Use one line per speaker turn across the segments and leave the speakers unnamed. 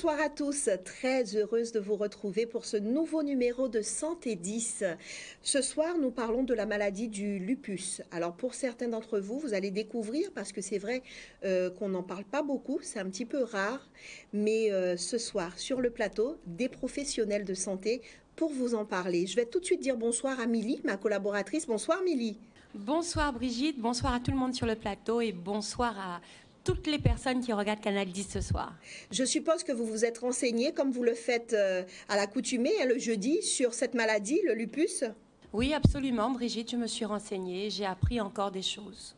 Bonsoir à tous, très heureuse de vous retrouver pour ce nouveau numéro de Santé 10. Ce soir, nous parlons de la maladie du lupus. Alors pour certains d'entre vous, vous allez découvrir, parce que c'est vrai qu'on n'en parle pas beaucoup, c'est un petit peu rare, mais ce soir, sur le plateau, des professionnels de santé pour vous en parler. Je vais tout de suite dire bonsoir à Milly, ma collaboratrice. Bonsoir Milly.
Bonsoir Brigitte, bonsoir à tout le monde sur le plateau et bonsoir à toutes les personnes qui regardent Canal 10 ce soir.
Je suppose que vous vous êtes renseigné, comme vous le faites à l'accoutumée, le jeudi, sur cette maladie, le lupus.
Oui, absolument Brigitte, je me suis renseignée, j'ai appris encore des choses.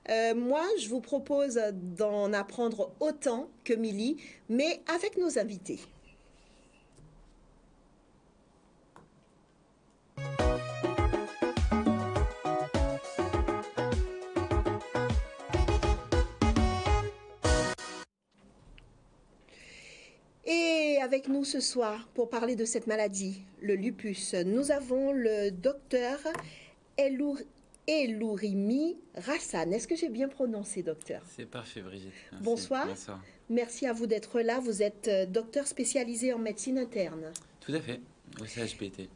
Moi, je vous propose d'en apprendre autant que Milly, mais avec nos invités. Et avec nous ce soir, pour parler de cette maladie, le lupus, nous avons le docteur Elourimi Rassan. Est-ce que j'ai bien prononcé, docteur?
C'est parfait, Brigitte. Merci.
Bonsoir.
Bonsoir.
Merci à vous d'être là. Vous êtes docteur spécialisé en médecine interne.
Tout à fait, au CHPT.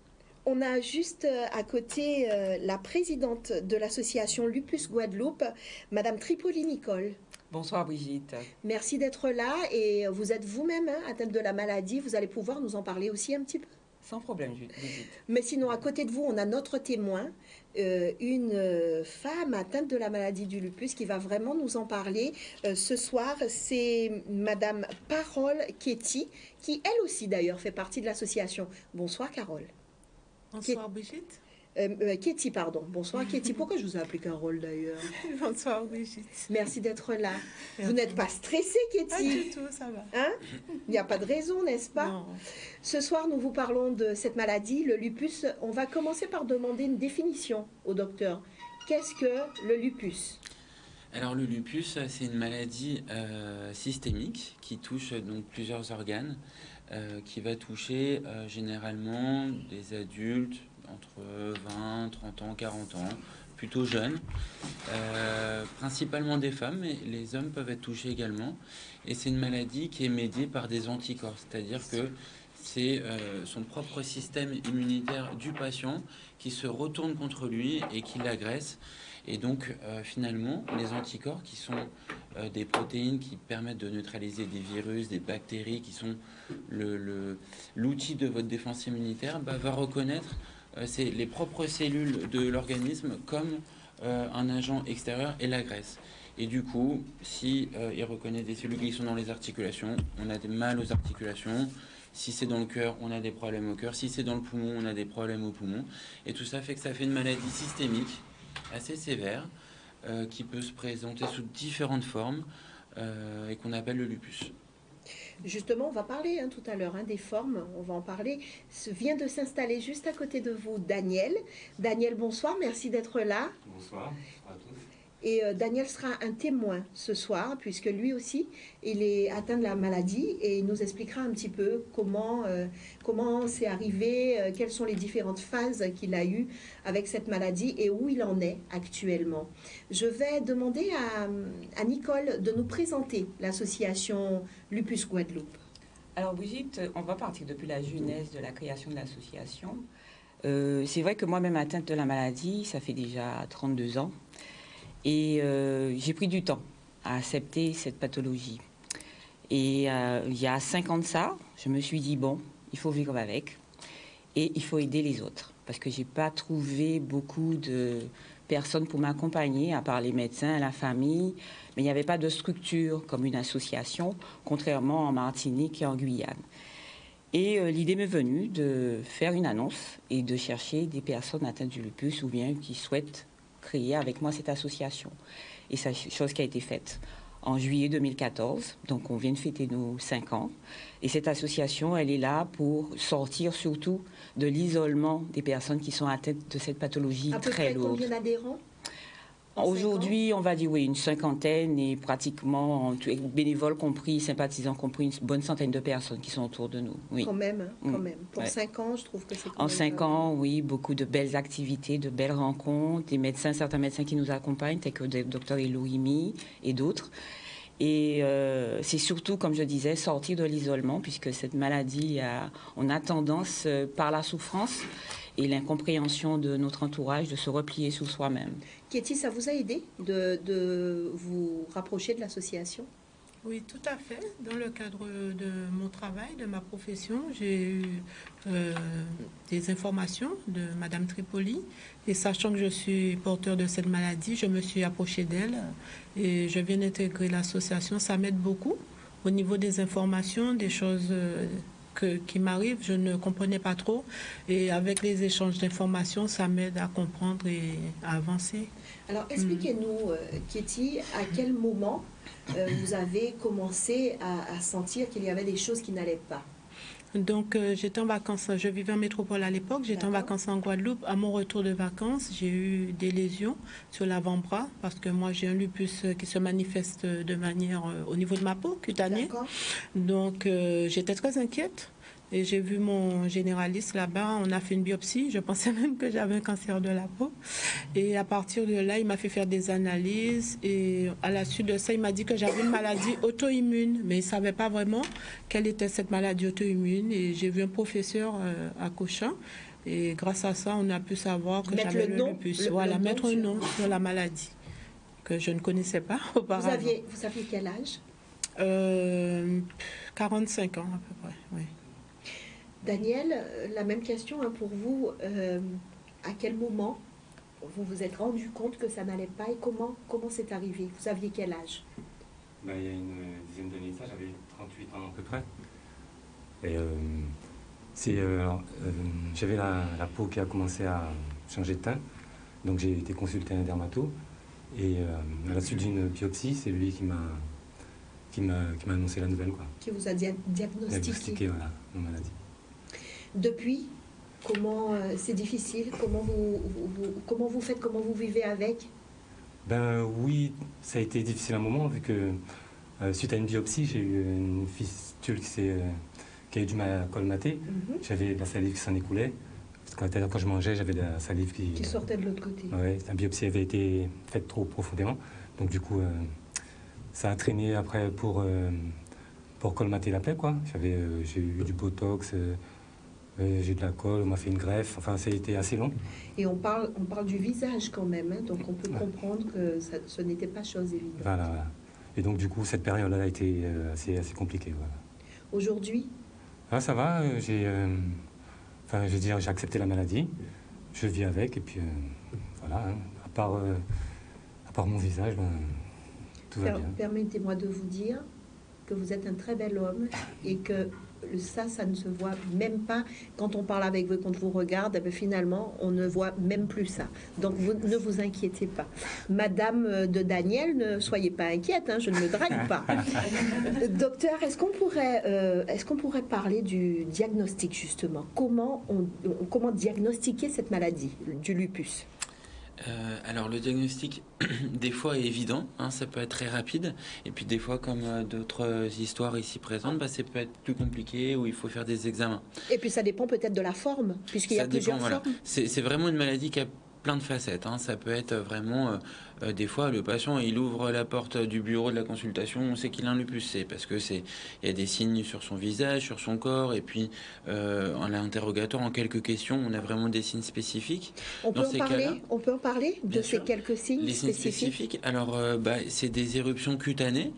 On a juste à côté la présidente de l'association Lupus Guadeloupe, Madame Tripoli Nicole.
Bonsoir Brigitte.
Merci d'être là et vous êtes vous-même atteinte de la maladie. Vous allez pouvoir nous en parler aussi un petit peu.
Sans problème, Brigitte.
Mais sinon, à côté de vous, on a notre témoin, une femme atteinte de la maladie du lupus qui va vraiment nous en parler. Ce soir, c'est Madame Carole Ketty, qui elle aussi d'ailleurs fait partie de l'association. Bonsoir Carole.
Bonsoir Brigitte.
Ketty, pardon. Bonsoir Ketty. Pourquoi je vous ai appelé Carole d'ailleurs?
Bonsoir Brigitte.
Merci d'être là.
Merci.
Vous n'êtes pas stressée, Ketty?
Pas du tout, ça va.
Hein? Il n'y a pas de raison, n'est-ce pas?
Non.
Ce soir, nous vous parlons de cette maladie, le lupus. On va commencer par demander une définition au docteur. Qu'est-ce que le lupus?
Alors le lupus, c'est une maladie systémique qui touche donc plusieurs organes, qui va toucher généralement des adultes entre 20, 30 ans, 40 ans, plutôt jeunes, principalement des femmes, mais les hommes peuvent être touchés également. Et c'est une maladie qui est médiée par des anticorps, c'est-à-dire que c'est son propre système immunitaire du patient qui se retourne contre lui et qui l'agresse. Et donc, finalement, les anticorps, qui sont des protéines qui permettent de neutraliser des virus, des bactéries, qui sont l'outil de votre défense immunitaire, va reconnaître les propres cellules de l'organisme comme un agent extérieur et l'agresse. Et du coup, si il reconnaît des cellules qui sont dans les articulations, on a des mal aux articulations. Si c'est dans le cœur, on a des problèmes au cœur. Si c'est dans le poumon, on a des problèmes au poumon. Et tout ça fait que ça fait une maladie systémique assez sévère qui peut se présenter sous différentes formes et qu'on appelle le lupus.
Justement, on va parler tout à l'heure des formes, on va en parler. Vient de s'installer juste à côté de vous Daniel. Daniel, bonsoir, merci d'être là.
Bonsoir à tous.
Et Daniel sera un témoin ce soir, puisque lui aussi, il est atteint de la maladie et il nous expliquera un petit peu comment c'est arrivé, quelles sont les différentes phases qu'il a eues avec cette maladie et où il en est actuellement. Je vais demander à Nicole de nous présenter l'association Lupus Guadeloupe.
Alors Brigitte, on va partir depuis la jeunesse de la création de l'association. C'est vrai que moi-même atteinte de la maladie, ça fait déjà 32 ans. Et j'ai pris du temps à accepter cette pathologie. Et il y a 5 ans de ça, je me suis dit, bon, il faut vivre avec et il faut aider les autres. Parce que je n'ai pas trouvé beaucoup de personnes pour m'accompagner, à part les médecins, la famille. Mais il n'y avait pas de structure comme une association, contrairement en Martinique et en Guyane. Et l'idée m'est venue de faire une annonce et de chercher des personnes atteintes du lupus ou bien qui souhaitent créer avec moi cette association. Et c'est chose qui a été faite en juillet 2014. Donc on vient de fêter nos 5 ans. Et cette association, elle est là pour sortir surtout de l'isolement des personnes qui sont atteintes de cette pathologie très lourde.
Combien d'adhérents?
Aujourd'hui, on va dire oui, une 50aine et pratiquement, bénévoles compris, sympathisants compris, une bonne centaine de personnes qui sont autour de nous. Oui.
Quand même. Pour 5 ans, je trouve que c'est quand même...
En 5 ans, oui, beaucoup de belles activités, de belles rencontres, des médecins, certains médecins qui nous accompagnent, tels que le docteur Elourimi et d'autres. Et c'est surtout, comme je disais, sortir de l'isolement, puisque cette maladie, on a tendance, par la souffrance et l'incompréhension de notre entourage, de se replier sur soi-même.
Katie, ça vous a aidé de vous rapprocher de l'association?
Oui, tout à fait. Dans le cadre de mon travail, de ma profession, j'ai eu des informations de Madame Tripoli. Et sachant que je suis porteur de cette maladie, je me suis approchée d'elle et je viens d'intégrer l'association. Ça m'aide beaucoup au niveau des informations, des choses qui m'arrivent. Je ne comprenais pas trop. Et avec les échanges d'informations, ça m'aide à comprendre et à avancer.
Alors, expliquez-nous, Katie, à quel moment vous avez commencé à sentir qu'il y avait des choses qui n'allaient pas?
Donc, j'étais en vacances, je vivais en métropole à l'époque, j'étais en vacances en Guadeloupe. À mon retour de vacances, j'ai eu des lésions sur l'avant-bras parce que moi, j'ai un lupus qui se manifeste de manière au niveau de ma peau cutanée. Donc, j'étais très inquiète. Et j'ai vu mon généraliste là-bas, on a fait une biopsie, je pensais même que j'avais un cancer de la peau. Et à partir de là, il m'a fait faire des analyses et à la suite de ça, il m'a dit que j'avais une maladie auto-immune, mais il ne savait pas vraiment quelle était cette maladie auto-immune. Et j'ai vu un professeur à Cochin et grâce à ça, on a pu savoir que j'avais le lupus. Voilà, mettre un nom sur la maladie que je ne connaissais pas auparavant.
Vous aviez quel âge?
45 ans à peu près, oui.
Daniel, la même question pour vous. À quel moment vous vous êtes rendu compte que ça n'allait pas et comment c'est arrivé? Vous aviez quel âge?
Il y a une dizaine d'années, ça, j'avais 38 ans à peu près. Et j'avais la peau qui a commencé à changer de teint. Donc j'ai été consulté un dermato. Et à la suite d'une biopsie, c'est lui qui m'a annoncé la nouvelle, quoi.
Qui vous a diagnostiqué
voilà, ma maladie.
Depuis, comment c'est difficile? Comment vous faites? Comment vous vivez avec?
Ben oui, ça a été difficile à un moment, vu que suite à une biopsie, j'ai eu une fistule qui a eu du mal à colmater. J'avais de la salive qui s'en écoulait. Quand je mangeais, j'avais de la salive qui
sortait de l'autre côté.
Ouais, la biopsie avait été faite trop profondément. Donc du coup, ça a traîné après pour colmater la plaie, quoi. J'ai eu du botox. J'ai de la colle, on m'a fait une greffe, enfin ça a été assez long.
Et on parle du visage quand même, hein, donc on peut comprendre que ce n'était pas chose évidente.
Voilà. Et donc du coup cette période-là a été assez compliquée. Voilà.
Aujourd'hui?
Ça va, j'ai accepté la maladie, je vis avec et puis voilà, hein, à part mon visage, tout va bien.
Permettez-moi de vous dire que vous êtes un très bel homme et que ça ne se voit même pas quand on parle avec vous, quand on vous regarde, finalement, on ne voit même plus ça. Donc, ne vous inquiétez pas. Madame de Daniel, ne soyez pas inquiète, hein, je ne me drague pas. Docteur, est-ce qu'on pourrait parler du diagnostic, justement? Comment diagnostiquer cette maladie, du lupus?
Alors le diagnostic des fois est évident, hein, ça peut être très rapide, et puis des fois comme d'autres histoires ici présentes, ça peut être plus compliqué où il faut faire des examens.
Et puis ça dépend peut-être de la forme, puisqu'il y a plusieurs formes.
C'est vraiment une maladie qui a plein de facettes, hein. Ça peut être vraiment des fois le patient il ouvre la porte du bureau de la consultation, on sait qu'il a un lupus, c'est parce que il y a des signes sur son visage, sur son corps, et puis en l'interrogatoire en quelques questions on a vraiment des signes spécifiques.
On peut en parler de ces quelques signes spécifiques.
Alors c'est des éruptions cutanées,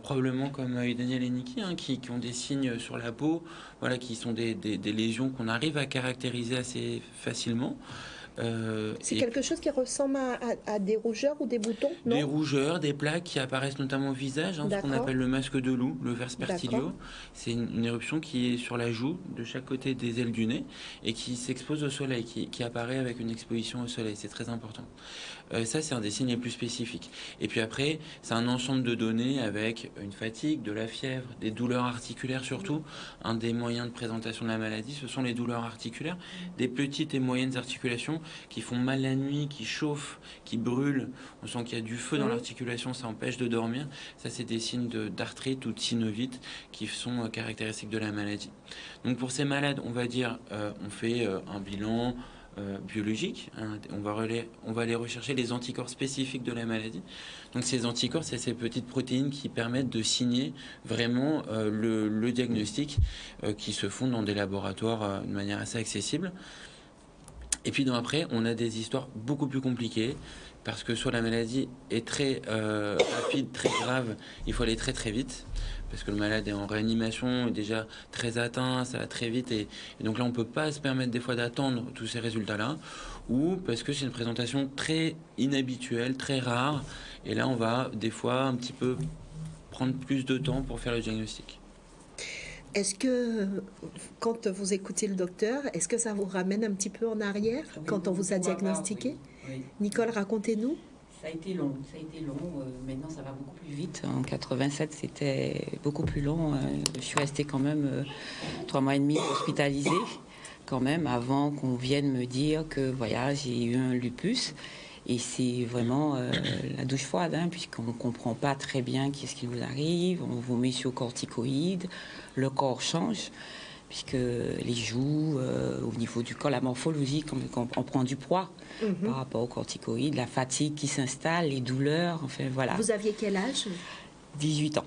probablement comme Daniel et Niki, hein, qui ont des signes sur la peau, voilà, qui sont des lésions qu'on arrive à caractériser assez facilement.
C'est quelque chose qui ressemble à des rougeurs ou des boutons, non?
Des rougeurs, des plaques qui apparaissent notamment au visage, hein, ce qu'on appelle le masque de loup, le verspertilio. C'est une éruption qui est sur la joue, de chaque côté des ailes du nez, et qui s'expose au soleil, qui apparaît avec une exposition au soleil. C'est très important. Ça, c'est un des signes les plus spécifiques. Et puis après, c'est un ensemble de données avec une fatigue, de la fièvre, des douleurs articulaires surtout. Un des moyens de présentation de la maladie, ce sont les douleurs articulaires, des petites et moyennes articulations qui font mal la nuit, qui chauffent, qui brûlent. On sent qu'il y a du feu dans l'articulation, ça empêche de dormir. Ça, c'est des signes d'arthrite ou de synovite qui sont caractéristiques de la maladie. Donc pour ces malades, on va dire, on fait un bilan biologiques. Hein. On va aller rechercher les anticorps spécifiques de la maladie. Donc ces anticorps, c'est ces petites protéines qui permettent de signer vraiment le diagnostic qui se font dans des laboratoires de manière assez accessible. Et puis après, on a des histoires beaucoup plus compliquées parce que soit la maladie est très rapide, très grave, il faut aller très très vite parce que le malade est en réanimation, est déjà très atteint, ça va très vite et donc là on peut pas se permettre des fois d'attendre tous ces résultats-là, ou parce que c'est une présentation très inhabituelle, très rare, et là on va des fois un petit peu prendre plus de temps pour faire le diagnostic.
Est-ce que, quand vous écoutez le docteur, est-ce que ça vous ramène un petit peu en arrière quand on vous a diagnostiqué?
Oui.
Nicole, racontez-nous.
Ça a été long, maintenant ça va beaucoup plus vite. En 87, c'était beaucoup plus long. Je suis restée quand même 3 mois et demi hospitalisée, quand même, avant qu'on vienne me dire que voilà, j'ai eu un lupus. Et c'est vraiment la douche froide, hein, puisqu'on ne comprend pas très bien qu'est-ce qui nous arrive. On vous met sur corticoïdes, le corps change, puisque les joues, au niveau du corps, la morphologie, on prend du poids par rapport aux corticoïdes, la fatigue qui s'installe, les douleurs, enfin voilà.
Vous aviez quel âge?
18 ans.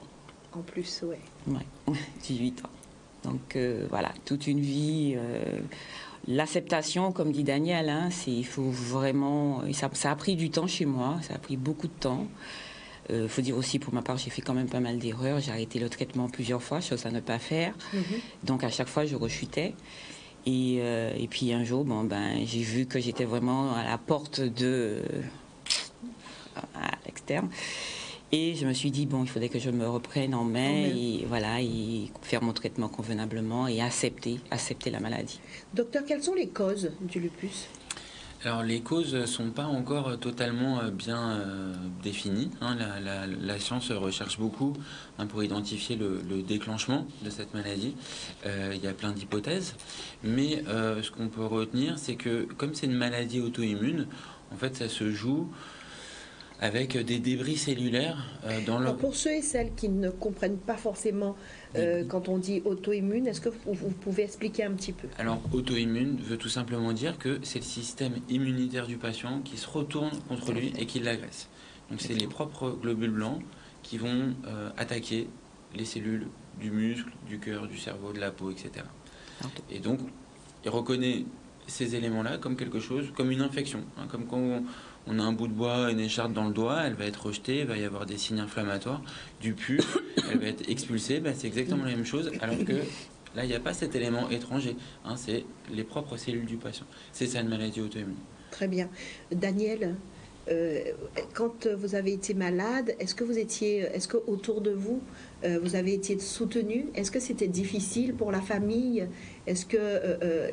En plus, ouais.
Ouais, 18 ans. Donc voilà, toute une vie. L'acceptation, comme dit Daniel, hein, il faut vraiment. Ça a pris du temps chez moi, ça a pris beaucoup de temps. Il faut dire aussi, pour ma part, j'ai fait quand même pas mal d'erreurs. J'ai arrêté le traitement plusieurs fois, chose à ne pas faire. Donc à chaque fois, je rechutais. Et puis un jour, j'ai vu que j'étais vraiment à la porte à l'externe. Et je me suis dit, il faudrait que je me reprenne en main et voilà, et faire mon traitement convenablement et accepter la maladie.
Docteur, quelles sont les causes du lupus?
Alors les causes ne sont pas encore totalement bien définies. Hein. La science recherche beaucoup pour identifier le déclenchement de cette maladie. Il y a plein d'hypothèses. Mais ce qu'on peut retenir, c'est que comme c'est une maladie auto-immune, en fait ça se joue avec des débris cellulaires dans le...
Alors pour ceux et celles qui ne comprennent pas forcément quand on dit auto-immune, est-ce que vous pouvez expliquer un petit peu?
Alors auto-immune veut tout simplement dire que c'est le système immunitaire du patient qui se retourne contre lui et qui l'agresse. Donc c'est les propres globules blancs qui vont attaquer les cellules du muscle, du cœur, du cerveau, de la peau, etc. Et donc il reconnaît ces éléments-là comme quelque chose, comme une infection, hein, comme quand on a un bout de bois, une écharpe dans le doigt, elle va être rejetée, il va y avoir des signes inflammatoires, du pus, elle va être expulsée, c'est exactement la même chose, alors que là, il n'y a pas cet élément étranger, hein, c'est les propres cellules du patient. C'est ça une maladie auto-immune.
Très bien. Daniel, quand vous avez été malade, est-ce que autour de vous, vous avez été soutenu? Est-ce que c'était difficile pour la famille? Est-ce que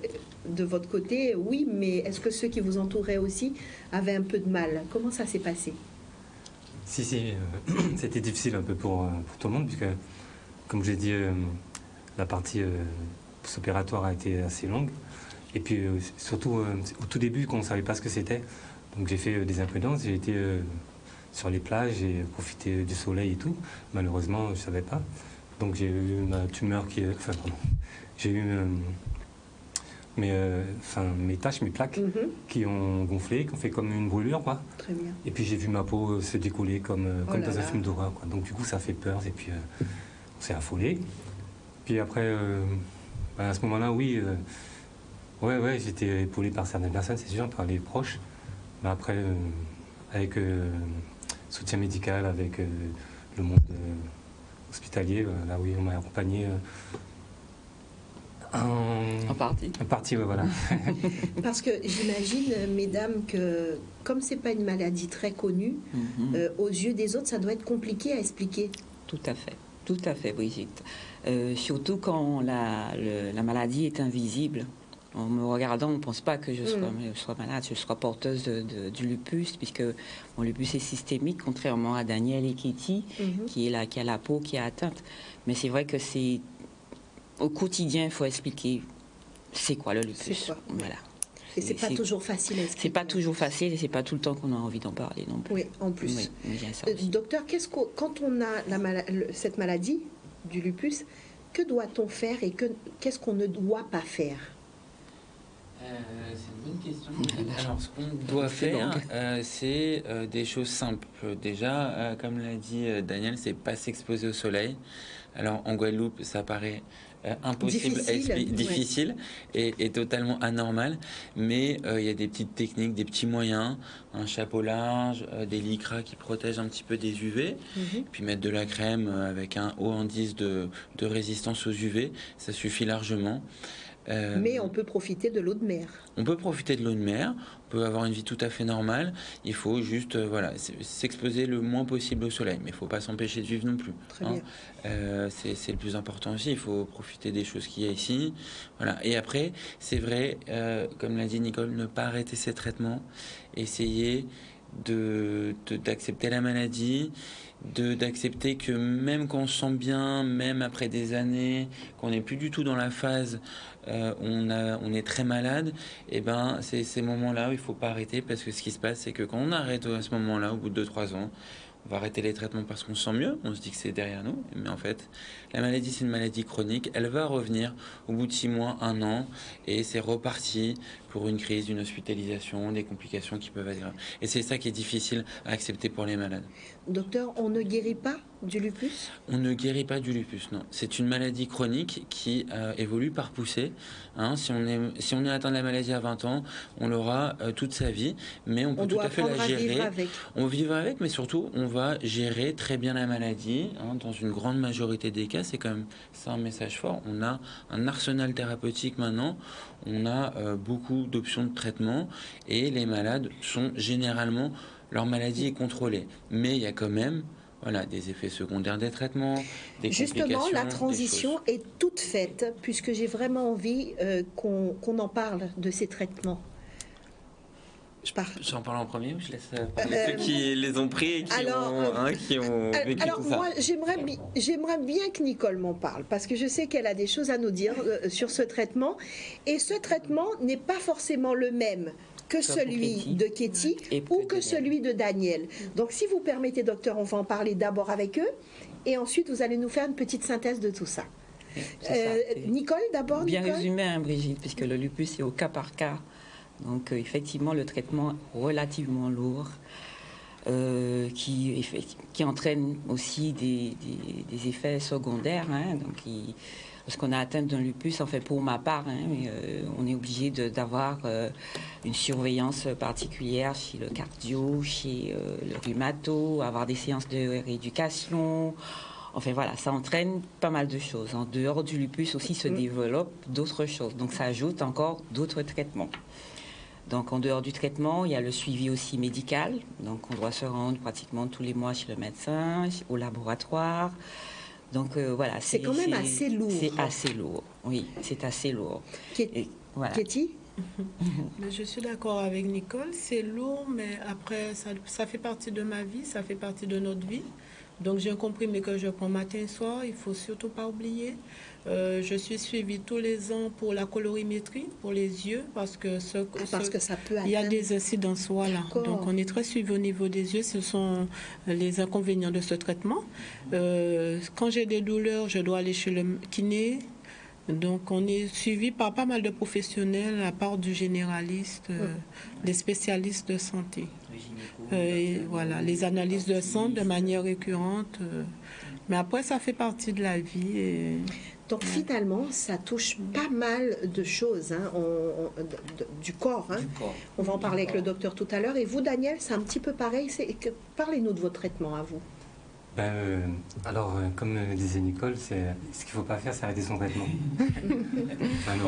de votre côté, oui, mais est-ce que ceux qui vous entouraient aussi avaient un peu de mal? Comment ça s'est passé?
Si, c'était difficile un peu pour tout le monde, puisque, comme j'ai dit, la partie post-opératoire a été assez longue. Et puis, surtout, au tout début, quand on ne savait pas ce que c'était, donc j'ai fait des imprudences, j'ai été sur les plages, j'ai profité du soleil et tout. Malheureusement, je ne savais pas. Donc j'ai eu ma tumeur j'ai eu mes taches, mes plaques qui ont gonflé, qui ont fait comme une brûlure, quoi.
Très bien.
Et puis j'ai vu ma peau se décoller comme dans un film d'horreur, quoi. Donc du coup ça fait peur et puis on s'est affolé. Puis après, à ce moment-là, oui, j'étais épaulé par certaines personnes, c'est sûr, par les proches. Mais après, avec soutien médical, avec le monde hospitalier, là oui, on m'a accompagné
en partie.
En partie, ouais, voilà.
Parce que j'imagine, mesdames, que comme c'est pas une maladie très connue, aux yeux des autres, ça doit être compliqué à expliquer.
Tout à fait, Brigitte. Surtout quand la maladie est invisible. En me regardant, on ne pense pas que je sois malade, je sois porteuse du lupus, puisque mon lupus est systémique, contrairement à Daniel et Kitty, qui a la peau qui est atteinte. Mais c'est vrai que c'est au quotidien, il faut expliquer c'est quoi le lupus. Voilà.
Et c'est pas toujours facile à expliquer.
C'est pas toujours facile et c'est pas tout le temps qu'on a envie d'en parler non plus.
Oui, en plus.
Oui,
docteur, quand on a cette maladie du lupus, que doit-on faire et qu'est-ce qu'on ne doit pas faire?
C'est une bonne question. Alors, ce qu'on doit faire, c'est des choses simples. Déjà, comme l'a dit Daniel, c'est pas s'exposer au soleil. Alors, en Guadeloupe, ça paraît impossible, difficile et totalement anormal. Mais il y a des petites techniques, des petits moyens, un chapeau large, des lycras qui protègent un petit peu des UV, puis mettre de la crème avec un haut indice de résistance aux UV, ça suffit largement.
Mais on peut profiter de l'eau de mer.
On peut profiter de l'eau de mer, on peut avoir une vie tout à fait normale. Il faut juste s'exposer le moins possible au soleil, mais il ne faut pas s'empêcher de vivre non plus.
Très bien.
C'est le plus important aussi, il faut profiter des choses qu'il y a ici. Voilà. Et après, c'est vrai, comme l'a dit Nicole, ne pas arrêter ces traitements, essayer d'accepter la maladie, d'accepter que même quand on se sent bien, même après des années, qu'on n'est plus du tout dans la phase on est très malade, et ben c'est ces moments-là où il faut pas arrêter, parce que ce qui se passe, c'est que quand on arrête à ce moment-là, au bout de 2-3 ans, on va arrêter les traitements parce qu'on se sent mieux, on se dit que c'est derrière nous, mais en fait, la maladie, c'est une maladie chronique, elle va revenir au bout de 6 mois, 1 an, et c'est reparti pour une crise, une hospitalisation, des complications qui peuvent être graves. Et c'est ça qui est difficile à accepter pour les malades.
Docteur, on ne guérit pas du lupus ?
On ne guérit pas du lupus, non. C'est une maladie chronique qui évolue par poussée. Si on est atteint de la maladie à 20 ans, on l'aura toute sa vie, mais on peut tout à fait la gérer. On vivra avec, mais surtout, on va gérer très bien la maladie. Dans une grande majorité des cas, c'est quand même ça un message fort. On a un arsenal thérapeutique maintenant. On a beaucoup d'options de traitement et les malades sont généralement, leur maladie est contrôlée. Mais il y a quand même des effets secondaires des traitements, des complications.
Justement, la transition est toute faite, puisque j'ai vraiment envie qu'on en parle de ces traitements.
J'en parle en premier ou je laisse parler ceux qui les ont pris et qui ont vécu tout ça.
Moi, j'aimerais bien que Nicole m'en parle, parce que je sais qu'elle a des choses à nous dire sur ce traitement. Et ce traitement n'est pas forcément le même que celui de Katie ou que celui de Daniel. Donc, si vous permettez, docteur, on va en parler d'abord avec eux, et ensuite, vous allez nous faire une petite synthèse de tout ça. Nicole, d'abord.
Bien résumé, Brigitte, puisque le lupus est au cas par cas. Donc, effectivement, le traitement relativement lourd qui entraîne aussi des effets secondaires. Donc, lorsqu'on a atteint d'un lupus, en fait, pour ma part, on est obligé d'avoir une surveillance particulière chez le cardio, chez le rhumato, avoir des séances de rééducation. Enfin voilà, ça entraîne pas mal de choses. En dehors du lupus aussi se développent d'autres choses. Donc, ça ajoute encore d'autres traitements. Donc, en dehors du traitement, il y a le suivi aussi médical. Donc, on doit se rendre pratiquement tous les mois chez le médecin, au laboratoire. Donc, voilà.
C'est quand même assez lourd.
C'est assez lourd, oui, c'est assez lourd.
Katie ?
Je suis d'accord avec Nicole. C'est lourd, mais après, ça fait partie de ma vie, ça fait partie de notre vie. Donc, j'ai un comprimé que je prends matin et soir. Il ne faut surtout pas oublier. Je suis suivie tous les ans pour la colorimétrie, pour les yeux, parce que ça peut il y a des incidences, voilà. Donc, on est très suivi au niveau des yeux. Ce sont les inconvénients de ce traitement. Quand j'ai des douleurs, je dois aller chez le kiné. Donc, on est suivi par pas mal de professionnels, à part du généraliste, des spécialistes de santé. Voilà, les analyses de sang de manière récurrente. Mais après, ça fait partie de la vie.
Donc, finalement, ça touche pas mal de choses du corps. On va en parler avec le docteur tout à l'heure. Et vous, Daniel, c'est un petit peu pareil. Parlez-nous de votre traitement à vous.
Comme disait Nicole, ce qu'il ne faut pas faire, c'est arrêter son traitement.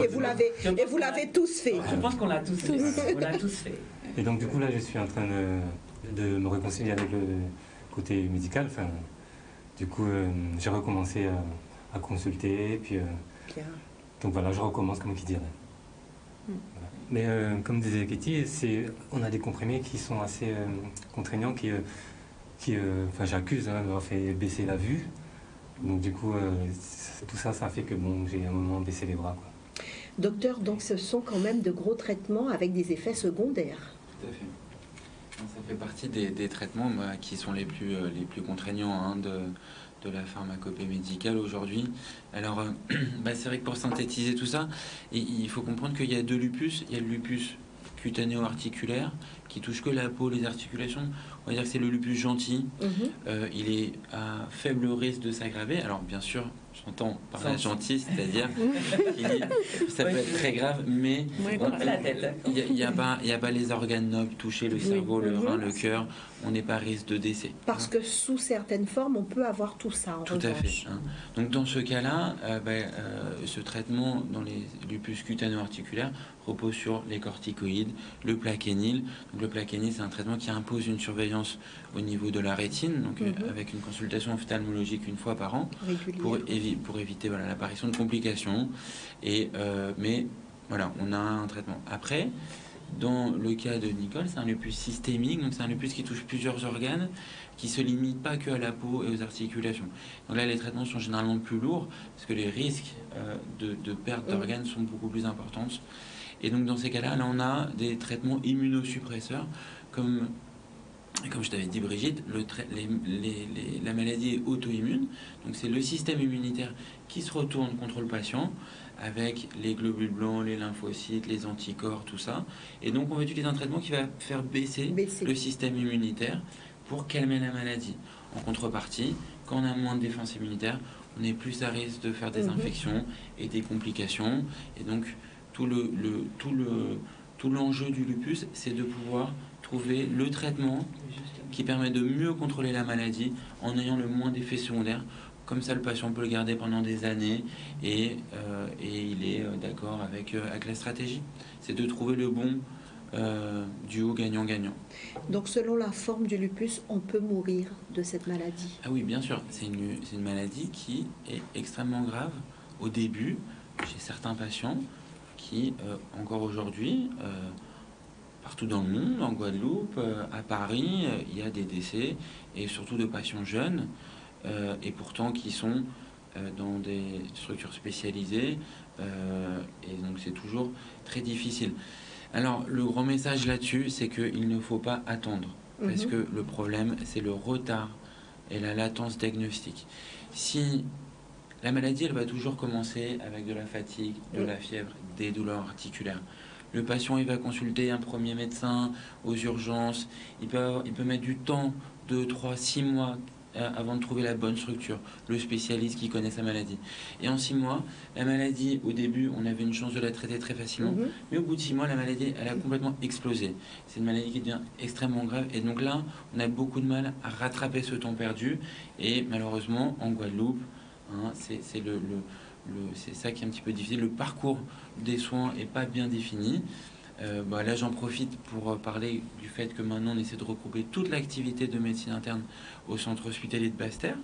Et vous l'avez tous fait.
Je pense qu'on l'a tous fait. On l'a tous fait.
Et donc, du coup, là, je suis en train de me réconcilier avec le côté médical. Enfin, du coup, j'ai recommencé à consulter. Puis, donc voilà, je recommence, comme qui dirait. Voilà. Mais comme disait Katie, on a des comprimés qui sont assez contraignants, j'accuse d'avoir fait baisser la vue. Donc du coup, tout ça, ça fait que j'ai un moment baissé les bras.
Docteur, donc ce sont quand même de gros traitements avec des effets secondaires.
Tout à fait. Ça fait partie des traitements qui sont les plus contraignants de de la pharmacopée médicale aujourd'hui. Alors, c'est vrai que pour synthétiser tout ça, il faut comprendre qu'il y a deux lupus. Il y a le lupus cutanéo-articulaire qui touche que la peau, les articulations. On va dire que c'est le lupus gentil. Il est à faible risque de s'aggraver. Alors, bien sûr, j'entends par la gentil, c'est-à-dire ça peut être très grave, mais il n'y a pas les organes nobles touchés, le cerveau, le rein, le cœur. On n'est pas à risque de décès.
Parce que sous certaines formes, on peut avoir tout ça.
Tout à fait. Donc dans ce cas-là, ce traitement dans les lupus cutanéo-articulaires repose sur les corticoïdes, le plaquenil. Donc le plaquenil, c'est un traitement qui impose une surveillance au niveau de la rétine, donc avec une consultation ophtalmologique une fois par an pour éviter l'apparition de complications. Mais voilà, on a un traitement. Après, dans le cas de Nicole, c'est un lupus systémique, donc c'est un lupus qui touche plusieurs organes, qui se limite pas que à la peau et aux articulations. Donc là, les traitements sont généralement plus lourds, parce que les risques de perte d'organes sont beaucoup plus importants. Et donc dans ces cas-là, là, on a des traitements immunosuppresseurs, comme je t'avais dit, Brigitte, la maladie est auto-immune, donc c'est le système immunitaire qui se retourne contre le patient, avec les globules blancs, les lymphocytes, les anticorps, tout ça. Et donc, on va utiliser un traitement qui va faire baisser le système immunitaire pour calmer la maladie. En contrepartie, quand on a moins de défense immunitaire, on est plus à risque de faire des infections et des complications. Et donc, tout l'enjeu du lupus, c'est de pouvoir trouver le traitement qui permet de mieux contrôler la maladie en ayant le moins d'effets secondaires. Comme ça, le patient peut le garder pendant des années et il est d'accord avec la stratégie. C'est de trouver le bon duo gagnant-gagnant.
Donc, selon la forme du lupus, on peut mourir de cette maladie?
Ah oui, bien sûr. C'est une maladie qui est extrêmement grave au début chez certains patients qui, encore aujourd'hui, partout dans le monde, en Guadeloupe, à Paris, il y a des décès, et surtout de patients jeunes, et pourtant qui sont dans des structures spécialisées, et donc c'est toujours très difficile. Alors le grand message là-dessus, c'est qu'il ne faut pas attendre, parce que le problème, c'est le retard et la latence diagnostique. Si la maladie, elle va toujours commencer avec de la fatigue, de la fièvre, des douleurs articulaires. Le patient, il va consulter un premier médecin aux urgences. Il peut mettre du temps, 2, 3, 6 mois avant de trouver la bonne structure, le spécialiste qui connaît sa maladie. Et en 6 mois, la maladie, au début, on avait une chance de la traiter très facilement, mais au bout de 6 mois, la maladie, elle a complètement explosé. C'est une maladie qui devient extrêmement grave, et donc là, on a beaucoup de mal à rattraper ce temps perdu, et malheureusement, en Guadeloupe, c'est ça qui est un petit peu difficile. Le parcours des soins n'est pas bien défini. Là, j'en profite pour parler du fait que maintenant, on essaie de regrouper toute l'activité de médecine interne au centre hospitalier de Basse-Terre,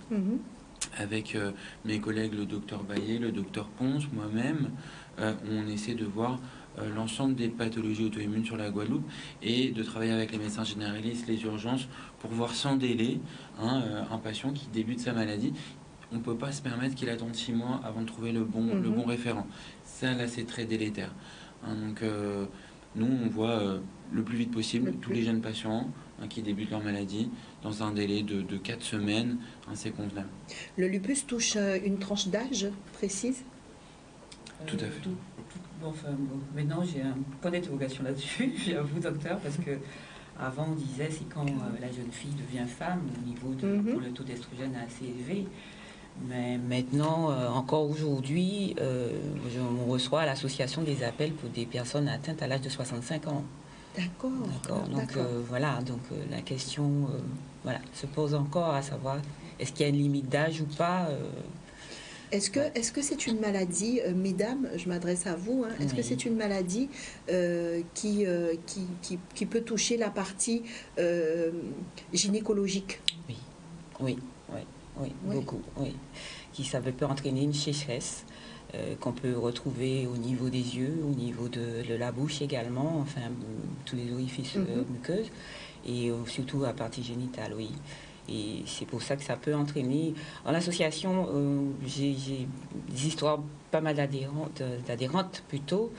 avec mes collègues, le docteur Baillet, le docteur Ponce, moi-même. On essaie de voir l'ensemble des pathologies auto-immunes sur la Guadeloupe et de travailler avec les médecins généralistes, les urgences, pour voir sans délai un patient qui débute sa maladie. On ne peut pas se permettre qu'il attende 6 mois avant de trouver le bon référent. Ça, là, c'est très délétère. Donc, nous, on voit le plus vite possible tous les jeunes patients qui débutent leur maladie dans un délai de 4 semaines. C'est convenable.
Le lupus touche une tranche d'âge précise?
Tout à fait.
Maintenant, j'ai un point d'interrogation là-dessus, j'avoue, docteur, parce que avant, on disait c'est quand la jeune fille devient femme, au niveau de où le taux d'estrogène est assez élevé. Mais maintenant, encore aujourd'hui, on reçoit à l'association des appels pour des personnes atteintes à l'âge de 65 ans.
D'accord.
Donc la question se pose encore à savoir est-ce qu'il y a une limite d'âge ou pas.
Est-ce que c'est une maladie, mesdames, je m'adresse à vous, est-ce que c'est une maladie qui peut toucher la partie gynécologique?
Oui, beaucoup, oui. Ça peut entraîner une sécheresse qu'on peut retrouver au niveau des yeux, au niveau de la bouche également, enfin tous les orifices muqueuses, et surtout à partie génitale, oui. Et c'est pour ça que ça peut entraîner. En association, j'ai des histoires pas mal d'adhérentes plutôt,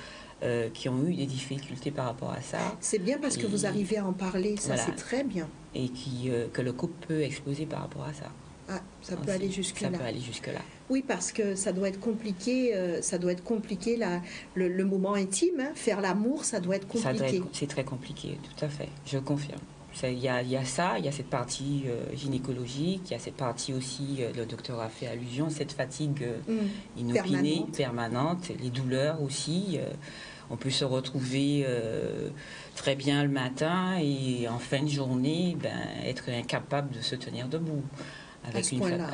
qui ont eu des difficultés par rapport à ça.
C'est bien parce que vous arrivez à en parler, ça c'est très bien.
Et que le couple peut exploser par rapport à ça.
Ah, ça peut aller jusque-là.
Ça peut aller jusque-là.
Oui, parce que ça doit être compliqué, le moment intime, hein. Faire l'amour, ça doit être compliqué.
C'est très compliqué, tout à fait, je confirme. Il y a ça, il y a cette partie gynécologique, il y a cette partie aussi, le docteur a fait allusion, cette fatigue inopinée, permanente, les douleurs aussi. On peut se retrouver très bien le matin et en fin de journée, être incapable de se tenir debout. À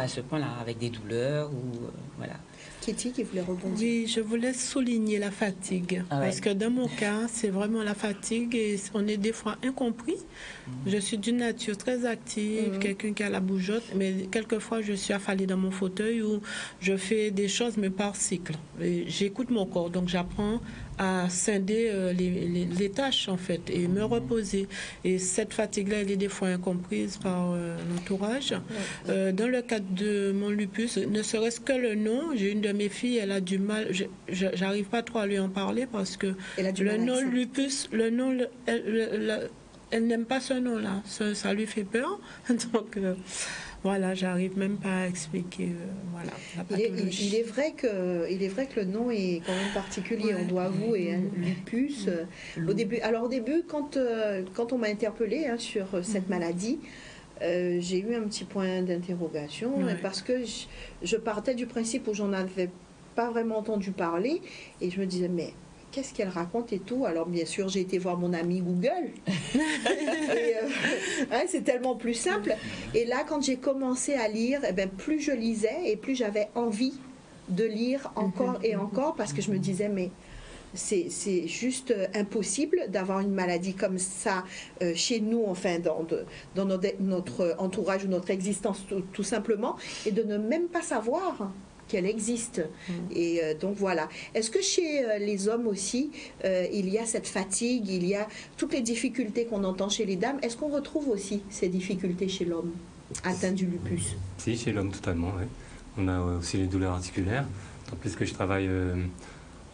ce point-là, avec des douleurs ou voilà.
Kitty qui voulait rebondir.
Oui, je voulais souligner la fatigue. Parce que dans mon cas, c'est vraiment la fatigue et on est des fois incompris. Je suis d'une nature très active, quelqu'un qui a la bougeotte, mais quelquefois je suis affalée dans mon fauteuil où je fais des choses, mais par cycle. J'écoute mon corps, donc j'apprends à scinder les tâches en fait et me reposer. Et cette fatigue-là, elle est des fois incomprise par l'entourage. Dans le cadre de mon lupus, ne serait-ce que le nom, j'ai une de mes filles, elle a du mal, j'arrive pas trop à lui en parler parce que le nom lupus, elle n'aime pas ce nom-là, ça lui fait peur. Donc voilà, j'arrive même pas à expliquer voilà, la pathologie.
Il est vrai que le nom est quand même particulier, on doit avouer, hein, lupus. Au début, quand on m'a interpellée sur cette maladie, j'ai eu un petit point d'interrogation parce que je partais du principe où j'en avais pas vraiment entendu parler et je me disais mais qu'est-ce qu'elle raconte et tout. Alors bien sûr j'ai été voir mon ami Google et, c'est tellement plus simple et là quand j'ai commencé à lire, plus je lisais et plus j'avais envie de lire encore et encore parce que je me disais mais c'est juste impossible d'avoir une maladie comme ça chez nous, enfin dans notre entourage ou notre existence tout simplement, et de ne même pas savoir qu'elle existe. Et donc voilà. Est-ce que chez les hommes aussi, il y a cette fatigue, il y a toutes les difficultés qu'on entend chez les dames, est-ce qu'on retrouve aussi ces difficultés chez l'homme atteint du lupus?
Si, chez l'homme totalement, oui. On a aussi les douleurs articulaires, en plus que je travaille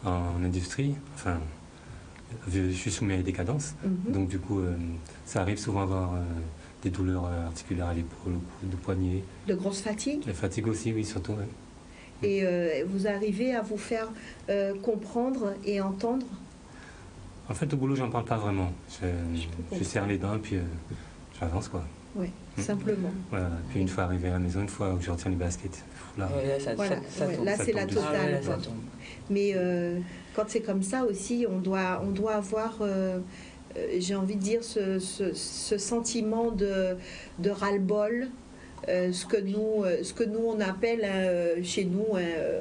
en industrie, enfin, je suis soumis à des cadences, donc du coup, ça arrive souvent à avoir des douleurs articulaires à l'épaule, au cou, de poignet.
De grosses fatigues?
La fatigue aussi, oui, surtout. Ouais.
Et vous arrivez à vous faire comprendre et entendre?
En fait, au boulot, j'en parle pas vraiment. Je serre les dents, puis j'avance, quoi.
Oui, simplement.
Voilà. Puis une fois arrivé à la maison, une fois où je retiens les baskets, là,
là c'est la totale. Mais quand c'est comme ça aussi, on doit avoir, j'ai envie de dire, ce sentiment de ras-le-bol, ce que nous on appelle chez nous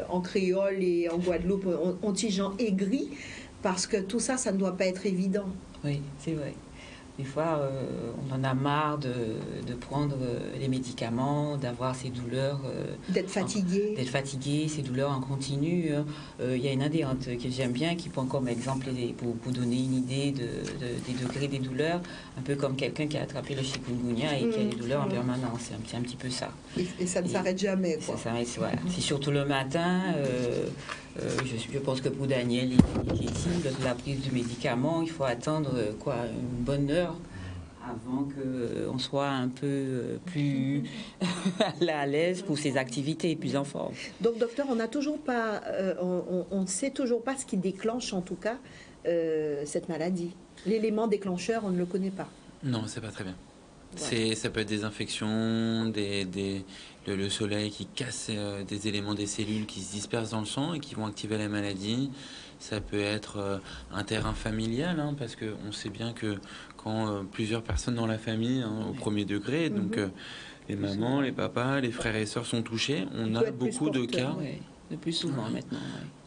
en créole et en Guadeloupe, on dit gens aigris, parce que tout ça, ça ne doit pas être évident.
Oui, c'est vrai. Des fois, on en a marre de prendre les médicaments, d'avoir ces douleurs.
D'être fatigué.
Ces douleurs en continu. Il y a une adhérente que j'aime bien qui prend comme exemple, pour donner une idée des degrés des douleurs, un peu comme quelqu'un qui a attrapé le chikungunya et qui a des douleurs en permanence. C'est un petit peu ça.
Et ça ne s'arrête jamais, quoi.
Ça s'arrête, voilà. C'est surtout le matin. Je pense que pour Daniel et Katie, la prise du médicament, il faut attendre une bonne heure avant qu'on soit un peu plus à l'aise pour ses activités, plus en forme.
Donc, docteur, on n'a toujours pas, on ne sait toujours pas ce qui déclenche, en tout cas, cette maladie. L'élément déclencheur, on ne le connaît pas.
Non, c'est pas très bien.
Voilà.
Ça peut être des infections, le soleil qui casse des éléments des cellules qui se dispersent dans le sang et qui vont activer la maladie. Ça peut être un terrain familial, parce qu'on sait bien que quand plusieurs personnes dans la famille, au premier degré, donc les mamans, les papas, les frères et sœurs sont touchés, on a beaucoup de cas.
Oui, de plus souvent maintenant.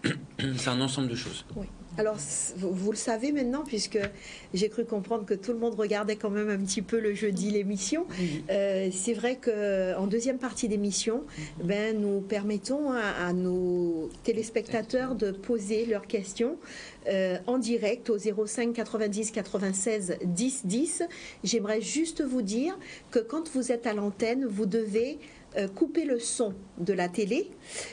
Oui.
C'est un ensemble de choses.
Oui. Alors, vous le savez maintenant, puisque j'ai cru comprendre que tout le monde regardait quand même un petit peu le jeudi l'émission. C'est vrai qu'en deuxième partie d'émission, nous permettons à nos téléspectateurs de poser leurs questions en direct au 05 90 96 10 10. J'aimerais juste vous dire que quand vous êtes à l'antenne, vous devez couper le son de la télé.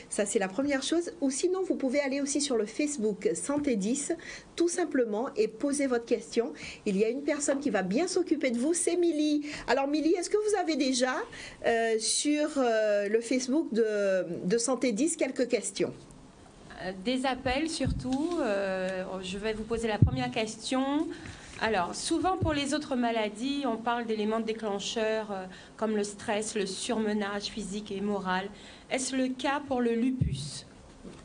Ça, c'est la première chose. Ou sinon, vous pouvez aller aussi sur le Facebook Santé 10, tout simplement, et poser votre question. Il y a une personne qui va bien s'occuper de vous, c'est Milly. Alors, Milly, est-ce que vous avez déjà sur le Facebook de Santé 10 quelques questions?
Des appels surtout. Je vais vous poser la première question. Alors, souvent pour les autres maladies, on parle d'éléments déclencheurs comme le stress, le surmenage physique et moral. Est-ce le cas pour le lupus?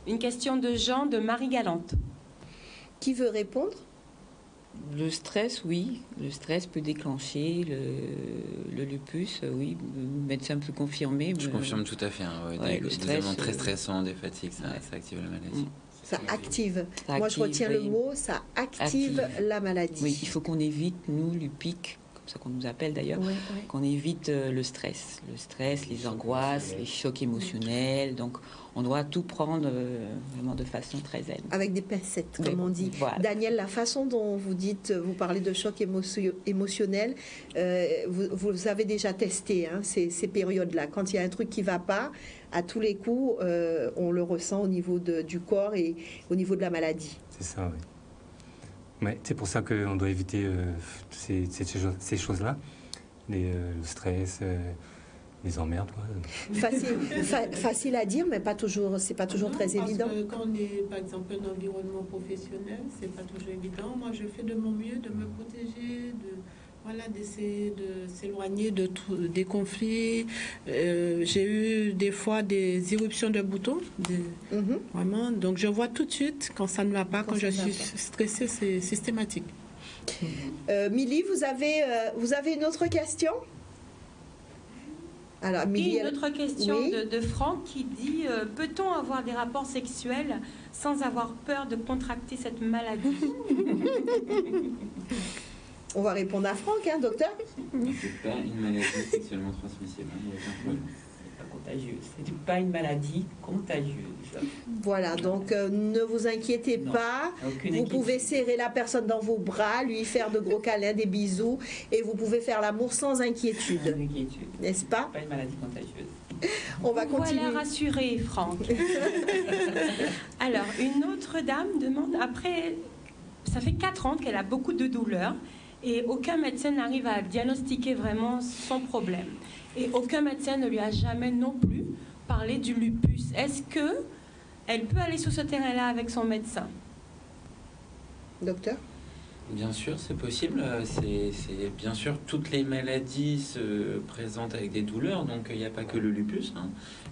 Une question de Jean de Marie-Galante.
Qui veut répondre?
Le stress, oui. Le stress peut déclencher le lupus, oui. Le médecin peut confirmer.
Je confirme tout à fait. Hein, ouais,
ouais,
des éléments très stressants, des fatigues, ça active la maladie.
Ça active.
Ça
Moi, je retiens
active,
le mot, ça active la maladie.
Oui, il faut qu'on évite, nous, l'UPIC, comme ça qu'on nous appelle d'ailleurs, qu'on évite le stress. Le stress, les angoisses, les chocs émotionnels. Donc, on doit tout prendre vraiment de façon très zen.
Avec des pincettes, comme on dit.
Voilà.
Daniel, la façon dont vous dites, vous parlez de choc émotionnel, vous avez déjà testé ces périodes-là. Quand il y a un truc qui ne va pas, à tous les coups, on le ressent au niveau du corps et au niveau de la maladie.
C'est ça, oui. Mais c'est pour ça qu'on doit éviter ces choses-là, le stress, les emmerdes. Quoi.
Facile à dire, mais c'est pas toujours très évident.
Parce que quand on est, par exemple, un environnement professionnel, c'est pas toujours évident. Moi, je fais de mon mieux de me protéger, d'essayer de s'éloigner des conflits. J'ai eu des fois des éruptions de boutons, vraiment. Donc, je vois tout de suite quand ça ne va pas, quand je suis stressée, c'est systématique.
Milly, vous avez une autre question? Alors,
Milly, une autre question de Franck qui dit peut-on avoir des rapports sexuels sans avoir peur de contracter cette maladie?
On va répondre à Franck, docteur.
C'est pas une maladie sexuellement transmissible.
C'est pas une maladie contagieuse.
Voilà, donc ne vous inquiétez pas. Vous pouvez serrer la personne dans vos bras, lui faire de gros câlins, des bisous, et vous pouvez faire l'amour sans inquiétude. N'est-ce pas?
Pas une maladie contagieuse.
On va continuer.
Voilà, rassuré, Franck. Alors, une autre dame demande, après, ça fait 4 ans qu'elle a beaucoup de douleurs, et aucun médecin n'arrive à diagnostiquer vraiment son problème. Et aucun médecin ne lui a jamais non plus parlé du lupus. Est-ce qu'elle peut aller sur ce terrain-là avec son médecin?
Docteur?
Bien sûr, c'est possible. Bien sûr, toutes les maladies se présentent avec des douleurs, donc il n'y a pas que le lupus.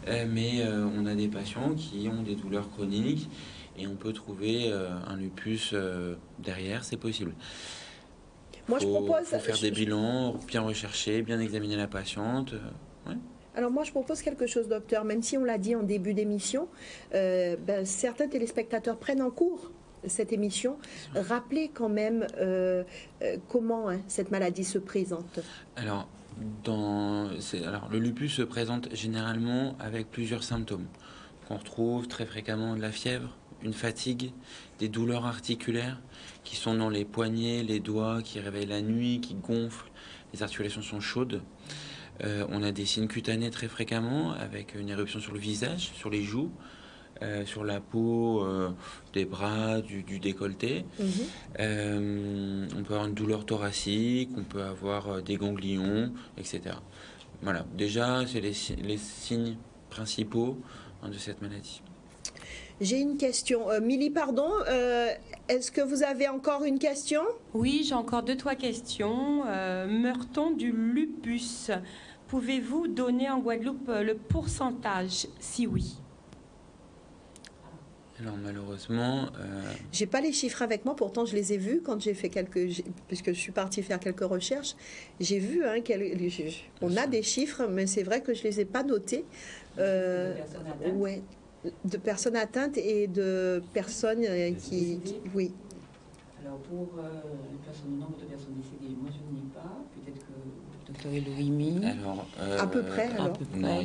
Mais on a des patients qui ont des douleurs chroniques et on peut trouver un lupus derrière, c'est possible.
Moi, je propose...
faut faire des bilans, bien rechercher, bien examiner la patiente. Ouais.
Alors moi, je propose quelque chose, docteur. Même si on l'a dit en début d'émission, certains téléspectateurs prennent en cours cette émission. Rappelez quand même comment cette maladie se présente.
Alors, le lupus se présente généralement avec plusieurs symptômes. On retrouve très fréquemment de la fièvre, une fatigue, des douleurs articulaires qui sont dans les poignets, les doigts, qui réveillent la nuit, qui gonflent, les articulations sont chaudes. On a des signes cutanés très fréquemment avec une éruption sur le visage, sur les joues, sur la peau, des bras, du décolleté. On peut avoir une douleur thoracique, on peut avoir des ganglions, etc. Voilà, déjà, c'est les signes principaux de cette maladie.
J'ai une question. Milly, pardon, est-ce que vous avez encore une question?
Oui, j'ai encore 2-3 questions. Meurt-on du lupus? Pouvez-vous donner en Guadeloupe le pourcentage, si oui?
Alors malheureusement...
J'ai pas les chiffres avec moi, pourtant je les ai vus quand j'ai fait puisque je suis partie faire quelques recherches. J'ai vu, on a des chiffres, mais c'est vrai que je les ai pas notés. De personnes atteintes et de personnes qui oui.
Alors pour le nombre de personnes décédées, moi je n'ai pas. Peut-être que le docteur Elohimi.
Alors
à peu près. Alors.
Non,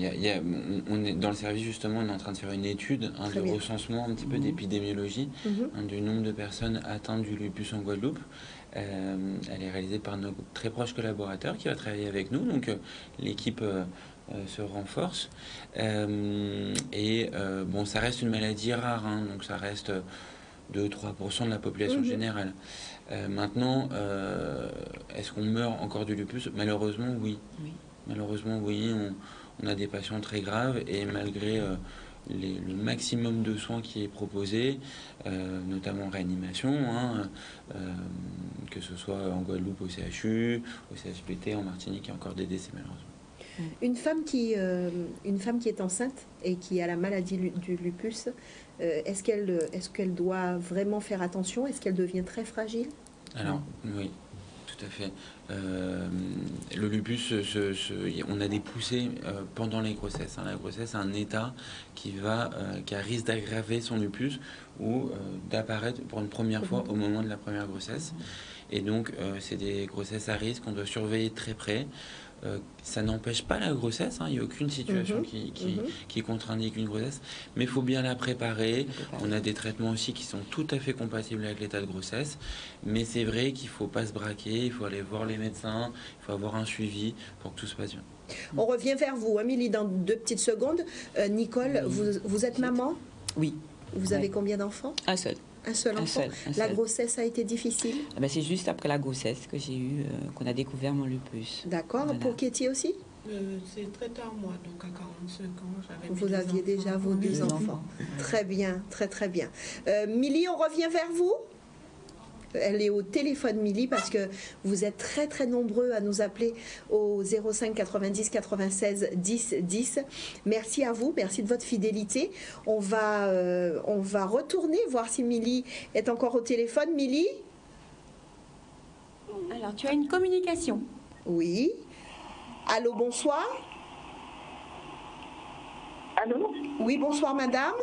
on est dans le service justement, on est en train de faire une étude, de recensement un petit peu d'épidémiologie du nombre de personnes atteintes du lupus en Guadeloupe. Elle est réalisée par notre très proche collaborateur qui va travailler avec nous, donc l'équipe se renforce. Bon, ça reste une maladie rare, hein, donc ça reste 2-3% de la population générale. Maintenant, est-ce qu'on meurt encore du lupus? Malheureusement, oui. Malheureusement, oui. On a des patients très graves et malgré le maximum de soins qui est proposé, notamment en réanimation, hein, que ce soit en Guadeloupe au CHU, au CHPT, en Martinique, il y a encore des décès malheureusement.
Une femme qui est enceinte et qui a la maladie du lupus, est-ce qu'elle doit vraiment faire attention? Est-ce qu'elle devient très fragile?
Alors, oui, tout à fait. Le lupus, on a des poussées pendant les grossesses. Hein. La grossesse, c'est un état qui a risque d'aggraver son lupus ou d'apparaître pour une première fois au moment de la première grossesse. Et donc, c'est des grossesses à risque qu'on doit surveiller de très près. Ça n'empêche pas la grossesse, hein. Il n'y a aucune situation qui contre-indique une grossesse, mais il faut bien la préparer. On a des traitements aussi qui sont tout à fait compatibles avec l'état de grossesse, mais c'est vrai qu'il ne faut pas se braquer, il faut aller voir les médecins, il faut avoir un suivi pour que tout se passe bien.
On revient vers vous, Amélie, dans 2 petites secondes. Nicole, vous êtes maman?
Oui.
Vous avez combien d'enfants?
Un seul.
Un seul enfant. La grossesse a été difficile?
C'est juste après la grossesse que j'ai eu, qu'on a découvert mon lupus.
D'accord. Voilà. Pour Katie aussi?
C'est très tard, moi, donc à 45 ans, j'avais
Vous aviez déjà vos 2 enfants. Très bien, très très bien. Milly, on revient vers vous? Elle est au téléphone, Milly, parce que vous êtes très très nombreux à nous appeler au 05 90 96 10 10. Merci à vous, merci de votre fidélité. On va retourner voir si Milly est encore au téléphone. Milly?
Alors, tu as une communication.
Oui. Allô, bonsoir.
Allô?
Oui, bonsoir, madame.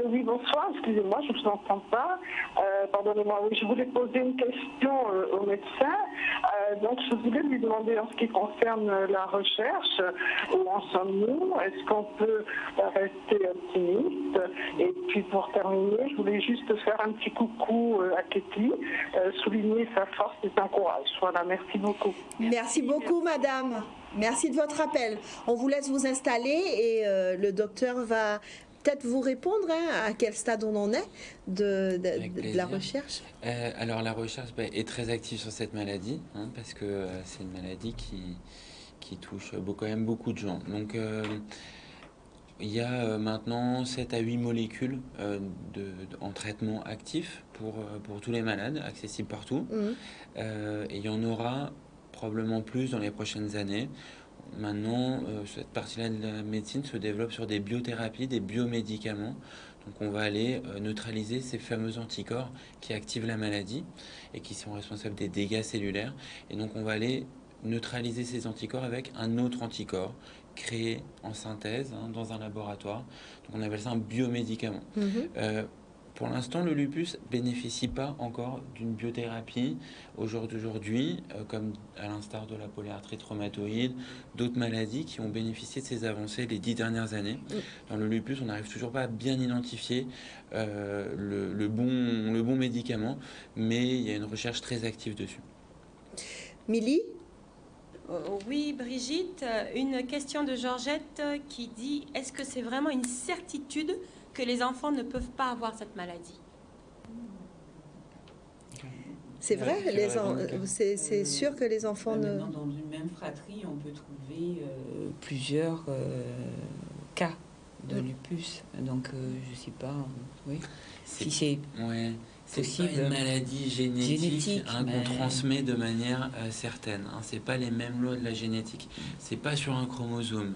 Oui, bonsoir, excusez-moi, je ne vous entends pas. Pardonnez-moi, oui, je voulais poser une question au médecin. Donc, je voulais lui demander en ce qui concerne la recherche, où en sommes-nous? Est-ce qu'on peut rester optimiste? Et puis, pour terminer, je voulais juste faire un petit coucou à Katie, souligner sa force et son courage. Voilà, merci beaucoup.
Merci beaucoup, madame. Merci de votre appel. On vous laisse vous installer et le docteur va peut-être vous répondre à quel stade on en est de la recherche.
Alors la recherche est très active sur cette maladie, hein, parce que c'est une maladie qui touche quand même beaucoup de gens. Donc il y a maintenant 7 à 8 molécules en traitement actif pour tous les malades, accessibles partout. Et il y en aura probablement plus dans les prochaines années. Maintenant, cette partie-là de la médecine se développe sur des biothérapies, des biomédicaments. Donc on va aller neutraliser ces fameux anticorps qui activent la maladie et qui sont responsables des dégâts cellulaires. Et donc on va aller neutraliser ces anticorps avec un autre anticorps créé en synthèse, hein, dans un laboratoire. Donc on appelle ça un biomédicament. Pour l'instant, le lupus bénéficie pas encore d'une biothérapie aujourd'hui, comme à l'instar de la polyarthrite rhumatoïde, d'autres maladies qui ont bénéficié de ces avancées les 10 dernières années. Dans le lupus, on n'arrive toujours pas à bien identifier le bon médicament, mais il y a une recherche très active dessus.
Milly?
Oui, Brigitte, une question de Georgette qui dit: est-ce que c'est vraiment une certitude que les enfants ne peuvent pas avoir cette maladie?
C'est vrai, c'est sûr que les enfants ne...
Dans une même fratrie, on peut trouver plusieurs cas de lupus. Donc, je ne sais pas si c'est possible.
C'est pas une maladie génétique qu'on transmet de manière certaine. Hein. C'est pas les mêmes lois de la génétique. C'est pas sur un chromosome.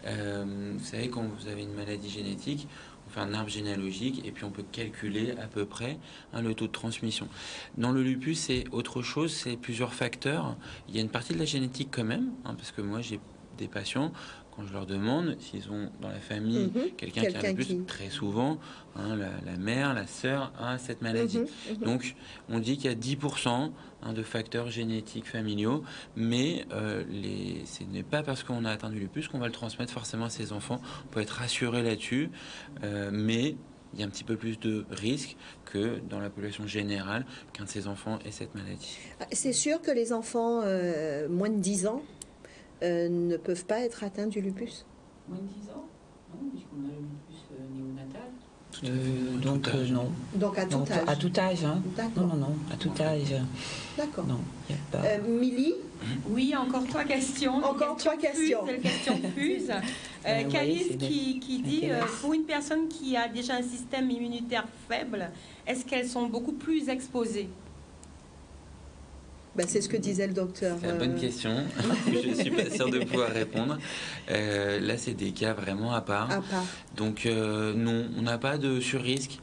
Vous savez, quand vous avez une maladie génétique, on fait un arbre généalogique et puis on peut calculer à peu près le taux de transmission. Dans le lupus, c'est autre chose, c'est plusieurs facteurs. Il y a une partie de la génétique quand même, parce que moi j'ai des patients, quand je leur demande s'ils ont dans la famille quelqu'un qui a un lupus, très souvent, la mère, la sœur a cette maladie. Donc on dit qu'il y a 10% de facteurs génétiques familiaux, mais ce n'est pas parce qu'on a atteint du lupus qu'on va le transmettre forcément à ses enfants. On peut être rassuré là-dessus, mais il y a un petit peu plus de risque que dans la population générale qu'un de ces enfants ait cette maladie.
C'est sûr que les enfants moins de 10 ans ne peuvent pas être atteints du lupus.
Moins de 10 ans? Non, puisqu'on a le lupus néonatal.
Non. Donc à tout âge.
À tout âge, hein.
D'accord.
Non, à tout âge.
D'accord.
Non, il n'y a pas.
Milly?
Oui, encore 3 questions.
Encore 3 questions.
C'est la question fuse. Calice
c'est
qui dit,
m'intéresse.
pour une personne qui a déjà un système immunitaire faible, est-ce qu'elles sont beaucoup plus exposées?
Ben, c'est ce que disait le docteur.
C'est la bonne question. Je ne suis pas sûr de pouvoir répondre. Là, c'est des cas vraiment à part.
À part.
Donc, non, on n'a pas de surrisque.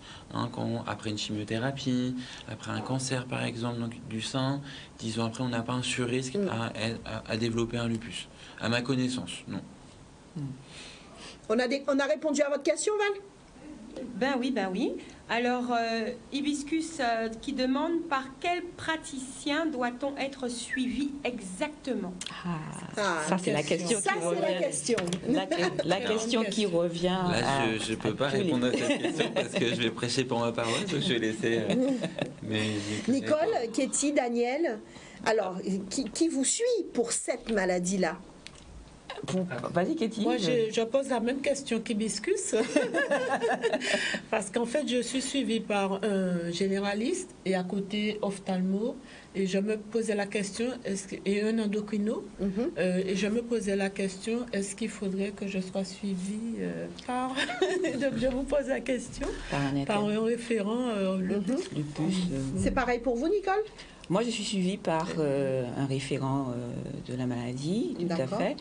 Après une chimiothérapie, après un cancer, par exemple, donc, du sein, 10 ans après, on n'a pas un surrisque à développer un lupus. À ma connaissance, non.
On a répondu à votre question, Val?
Ben oui. Alors, Hibiscus qui demande par quel praticien doit-on être suivi exactement?
Ça, c'est la question
Ça,
qui
c'est
revient.
la question.
La question qui revient.
Là, je ne peux pas répondre à cette question parce que je vais prêcher pour ma paroisse, donc je vais laisser
Nicole, Katie, Daniel, alors, qui vous suit pour cette maladie-là?
Vas-y, Katie.
Moi, je pose la même question qu'Hibiscus. Parce qu'en fait, je suis suivie par un généraliste et à côté ophtalmo. Et je me posais la question, et un endocrino. Et je me posais la question, est-ce qu'il faudrait que je sois suivie par... Donc, je vous pose la question. Par un référent lupus.
C'est pareil pour vous, Nicole?
Moi, je suis suivie par un référent de la maladie, tout à fait.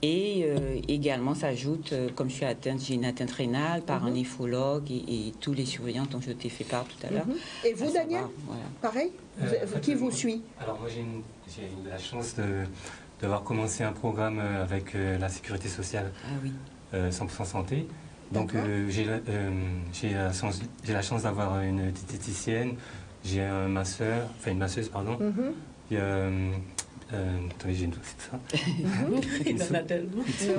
Et également s'ajoute, comme j'ai une atteinte rénale, par un néphrologue et tous les surveillants dont je t'ai fait part tout à l'heure.
Et vous, Daniel?
Voilà.
Pareil? Qui vous suit?
Alors moi j'ai eu la chance d'avoir commencé un programme avec la sécurité sociale 100% santé. Donc j'ai la chance d'avoir une diététicienne, j'ai un masseur, enfin une masseuse pardon. Il y a attendez, j'ai une ça.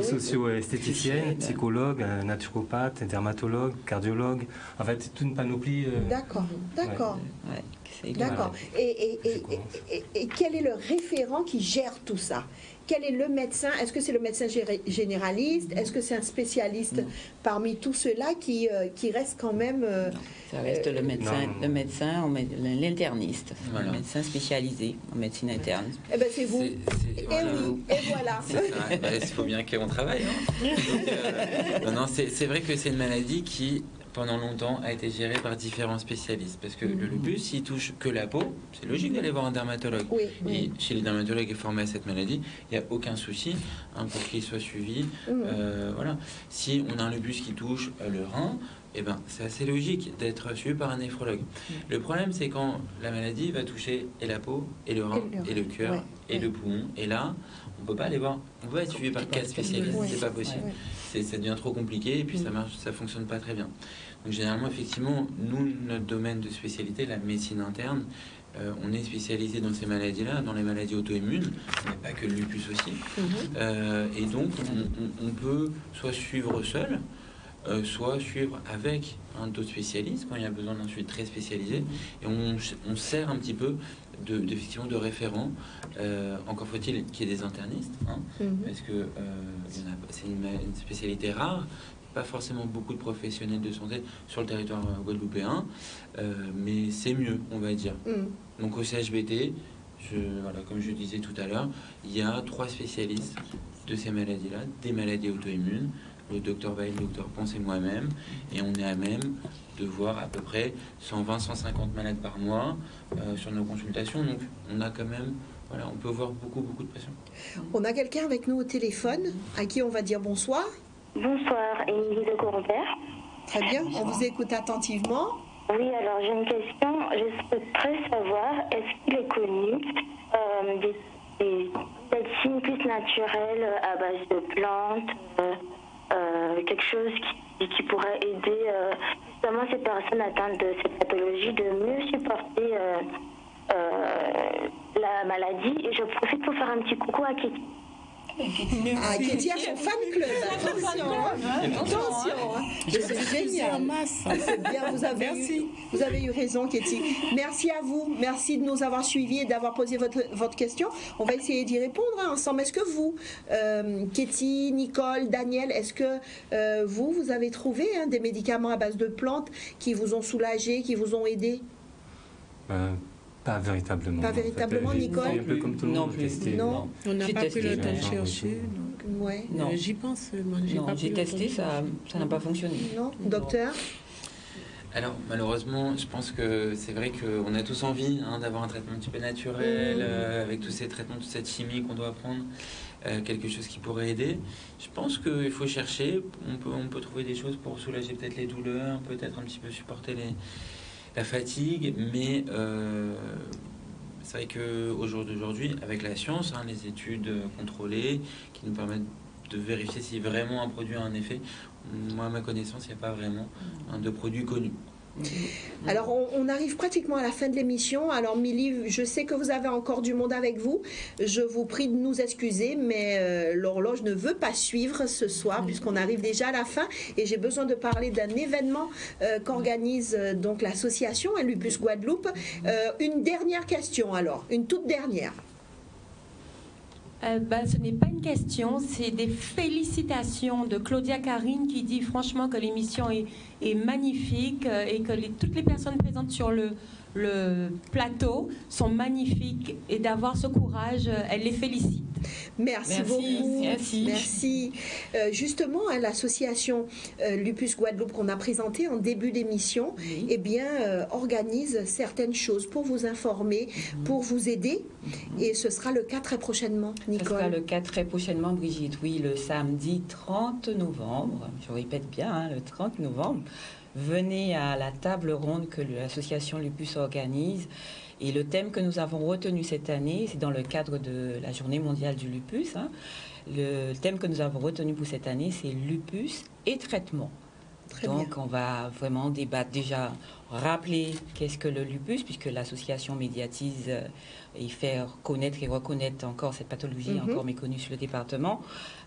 Socio-esthéticienne, psychologue, naturopathe, dermatologue, cardiologue. En fait, c'est toute une panoplie.
D'accord.
Ouais,
D'accord. Et quel est le référent qui gère tout ça? Quel est le médecin? Est-ce que c'est le médecin généraliste? Est-ce que c'est un spécialiste parmi tous ceux-là qui reste quand même...
Ça reste le médecin, l'interniste,
Voilà.
le médecin spécialisé en médecine interne.
Eh bien, c'est vous.
Voilà.
Voilà.
Il faut bien qu'on travaille. Donc, c'est vrai que c'est une maladie qui, pendant longtemps, a été gérée par différents spécialistes. Parce que le lupus, s'il touche que la peau, c'est logique d'aller voir un dermatologue. Et chez les dermatologues formés à cette maladie, il n'y a aucun souci pour qu'il soit suivi. Voilà. Si on a un lupus qui touche le rein, c'est assez logique d'être suivi par un néphrologue. Le problème, c'est quand la maladie va toucher et la peau, et le rein, et le cœur, et le poumon. Et là, on ne peut pas aller voir. On peut être suivi par 4 spécialistes, c'est pas possible. Ça devient trop compliqué et puis ça fonctionne pas très bien. Donc généralement, effectivement, nous, notre domaine de spécialité, la médecine interne, on est spécialisé dans ces maladies-là, dans les maladies auto-immunes, mais pas que le lupus aussi. Et donc, on peut soit suivre seul, soit suivre avec d'autres spécialistes quand il y a besoin d'un suivi très spécialisé. Et on sert un petit peu effectivement de référent. Encore faut-il qu'il y ait des internistes, parce que c'est une spécialité rare. Pas forcément beaucoup de professionnels de santé sur le territoire guadeloupéen, mais c'est mieux, on va dire. Donc au CHBT, comme je disais tout à l'heure, il y a 3 spécialistes de ces maladies-là, des maladies auto-immunes, le docteur Veil, le docteur Ponce et moi-même, et on est à même de voir à peu près 120-150 malades par mois sur nos consultations. Donc on a quand même, on peut voir beaucoup de patients.
On a quelqu'un avec nous au téléphone à qui on va dire bonsoir.
Bonsoir, Émilie de Courbert.
Très bien, on vous écoute attentivement.
Oui, alors j'ai une question. Je souhaiterais savoir, est-ce qu'il est connu des médecines plus naturelles à base de plantes, quelque chose qui pourrait aider justement ces personnes atteintes de cette pathologie de mieux supporter la maladie. Et je profite pour faire un petit coucou à Kitty.
Ah, Katie a son fan club. Attention. C'est génial. C'est bien, vous avez eu raison, Katie. Merci à vous. Merci de nous avoir suivis et d'avoir posé votre question. On va essayer d'y répondre ensemble. Est-ce que vous, Katie, Nicole, Daniel, est-ce que vous avez trouvé des médicaments à base de plantes qui vous ont soulagé, qui vous ont aidé?
Pas véritablement.
Pas véritablement, Nicole?
Un peu comme tout le monde.
Non.
On n'a pas pris le temps de chercher.
Ouais.
Non. J'y pense.
J'ai testé, ça n'a pas fonctionné.
Non, docteur?
Alors malheureusement, je pense que c'est vrai qu'on a tous envie d'avoir un traitement un petit peu naturel, avec tous ces traitements, toute cette chimie qu'on doit prendre, quelque chose qui pourrait aider. Je pense qu'il faut chercher, on peut trouver des choses pour soulager peut-être les douleurs, peut-être un petit peu supporter la fatigue, mais c'est vrai qu'au jour d'aujourd'hui, avec la science, les études contrôlées qui nous permettent de vérifier si vraiment un produit a un effet, moi à ma connaissance, il n'y a pas vraiment de produit connu.
Alors, on arrive pratiquement à la fin de l'émission. Alors, Milly, je sais que vous avez encore du monde avec vous. Je vous prie de nous excuser, mais l'horloge ne veut pas suivre ce soir puisqu'on arrive déjà à la fin. Et j'ai besoin de parler d'un événement qu'organise donc l'association Lupus Guadeloupe. Une dernière question alors, une toute dernière.
Ce n'est pas une question, c'est des félicitations de Claudia Karine qui dit franchement que l'émission est magnifique et que toutes les personnes présentes sur le plateau sont magnifiques et d'avoir ce courage, elle les félicite.
Merci beaucoup. Merci. Justement, l'association Lupus Guadeloupe qu'on a présentée en début d'émission, organise certaines choses pour vous informer, pour vous aider. Et ce sera le cas très prochainement, Nicole.
Ce sera le cas très prochainement, Brigitte. Oui, le samedi 30 novembre, je répète bien, le 30 novembre, venez à la table ronde que l'association Lupus organise. Et le thème que nous avons retenu cette année, c'est dans le cadre de la Journée mondiale du lupus. Le thème que nous avons retenu pour cette année, c'est lupus et traitement. Donc, on va vraiment débattre, déjà rappeler qu'est-ce que le lupus, puisque l'association médiatise et faire connaître et reconnaître encore cette pathologie encore méconnue sur le département.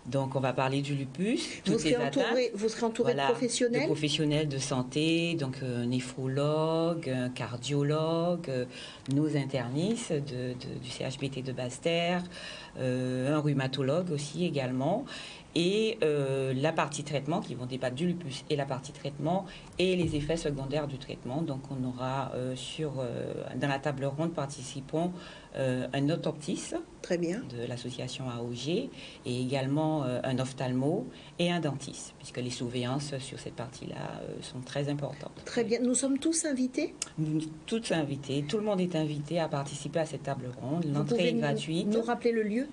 Donc, on va parler du lupus.
Vous serez entouré de professionnels?
De professionnels de santé, donc un néphrologue, un cardiologue, nos internistes du CHBT de Basse-Terre, un rhumatologue aussi également. Et la partie traitement, qui vont débattre du lupus et la partie traitement et les effets secondaires du traitement. Donc on aura dans la table ronde participeront un orthoptiste de l'association AOG et également un ophtalmo et un dentiste, puisque les surveillances sur cette partie-là sont très importantes.
Très bien. Nous sommes tous invités?
Tous invités. Tout le monde est invité à participer à cette table ronde. L'entrée est gratuite.
Nous rappeler le lieu?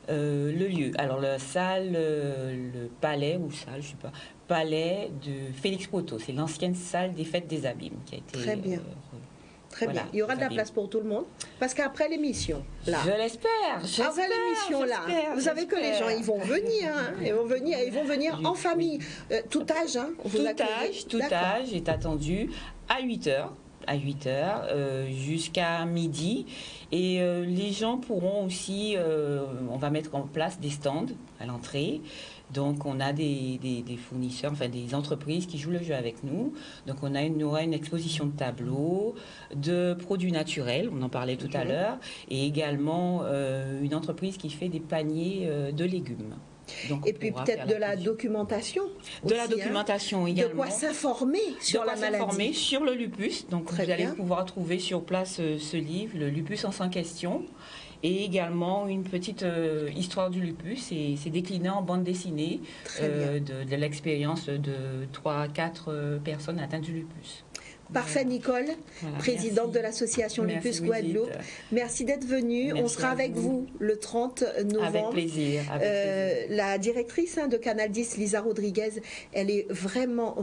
Le lieu. Alors, la salle, le palais, ou salle, je ne sais pas, palais de Félix Proto. C'est l'ancienne salle des fêtes des Abîmes qui a été...
Très bien. Très bien. Il y aura de la place pour tout le monde. Parce qu'après l'émission, là...
Je l'espère.
Après l'émission, là, vous savez que les gens, ils vont venir. Ils vont venir en famille. Tout âge,
Tout âge est attendu à 8h. À 8h jusqu'à midi. Et les gens pourront aussi, on va mettre en place des stands à l'entrée. Donc, on a des fournisseurs, enfin des entreprises qui jouent le jeu avec nous. Donc, on aura une exposition de tableaux, de produits naturels, on en parlait tout à l'heure, et également une entreprise qui fait des paniers de légumes.
Donc, et puis peut-être de la documentation.
De la documentation également.
De quoi s'informer sur la maladie.
S'informer sur le lupus. Donc vous allez pouvoir trouver sur place ce livre, le lupus en 100 questions. Et également une petite histoire du lupus. Et c'est décliné en bande dessinée de l'expérience de 3 à 4 personnes atteintes du lupus.
Parfait, Nicole, présidente de l'association Lupus Guadeloupe. Merci d'être venue. On sera avec vous le 30 novembre.
Avec plaisir.
La directrice de Canal 10, Lisa Rodriguez, elle est vraiment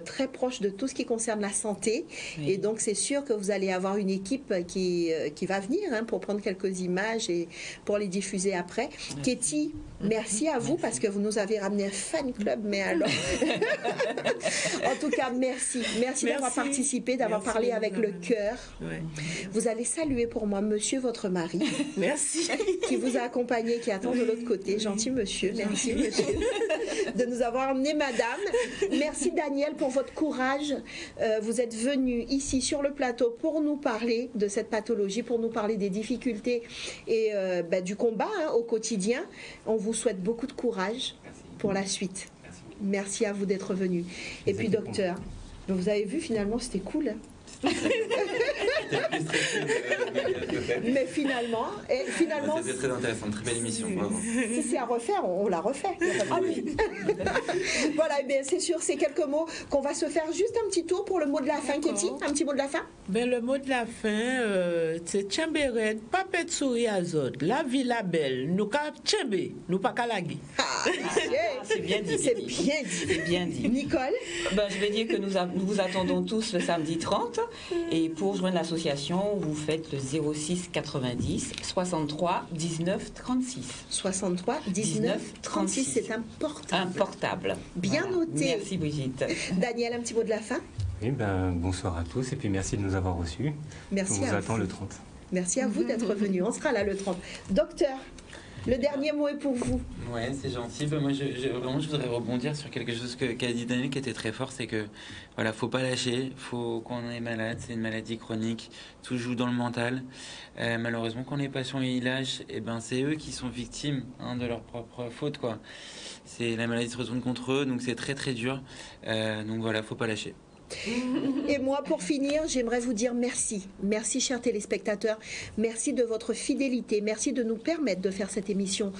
très proche de tout ce qui concerne la santé. Oui. Et donc, c'est sûr que vous allez avoir une équipe qui va venir pour prendre quelques images et pour les diffuser après. Katie, Merci à vous parce que vous nous avez ramené un fan club, mais alors... En tout cas, merci. Merci d'avoir participé, d'avoir parlé avec le cœur.
Ouais.
Vous allez saluer pour moi monsieur votre mari.
Merci.
Qui vous a accompagné, qui attend de l'autre côté. Gentil monsieur, merci monsieur de nous avoir emmené madame. Merci Daniel pour votre courage. Vous êtes venu ici sur le plateau pour nous parler de cette pathologie, pour nous parler des difficultés et du combat au quotidien. On vous souhaite beaucoup de courage pour la suite. Merci à vous d'être venu. Et puis docteur, vous avez vu finalement c'était cool. Mais finalement,
c'était très intéressant, très belle émission. Bravo.
Si c'est à refaire, on la refait. Ah oui. Voilà, et bien c'est sûr, c'est quelques mots qu'on va se faire juste un petit tour pour le mot de la fin, Katie. Un petit mot de la fin.
Ben, le mot de la fin, c'est Tchemberet, pas pète souris à zod, la vie la belle, nous ka tchembe, nous pas kalagi.
C'est bien dit.
C'est bien dit.
C'est bien dit.
Nicole?
Je vais dire que nous vous attendons tous le samedi 30. Et pour joindre l'association, vous faites le 06 90 63 19 36.
63 19 36, c'est un portable.
Un portable.
Bien
voilà.
noté.
Merci Brigitte.
Daniel, un petit mot de la fin?
Oui, bonsoir à tous et puis merci de nous avoir reçus.
Merci
On vous
à
attend
vous.
le 30.
Merci à vous d'être venu. On sera là le 30. Docteur, le dernier mot est pour vous.
Ouais, c'est gentil. Moi, vraiment, je voudrais rebondir sur quelque chose qu'a dit Daniel qui était très fort, c'est que voilà, faut pas lâcher. Faut quand on est malade, c'est une maladie chronique. Tout joue dans le mental. Malheureusement, quand les patients ils lâchent, c'est eux qui sont victimes de leur propre faute, quoi. C'est la maladie se retourne contre eux, donc c'est très très dur. Donc voilà, faut pas lâcher.
Et moi, pour finir, j'aimerais vous dire merci. Merci, chers téléspectateurs. Merci de votre fidélité. Merci de nous permettre de faire cette émission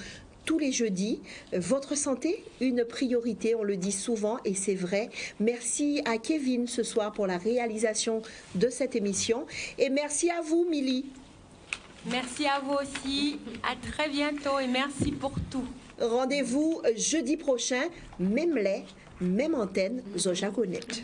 tous les jeudis. Votre santé, une priorité, on le dit souvent et c'est vrai. Merci à Kevin ce soir pour la réalisation de cette émission. Et merci à vous, Milly.
Merci à vous aussi. À très bientôt et merci pour tout.
Rendez-vous jeudi prochain, même lait, même antenne, Zoja Connect.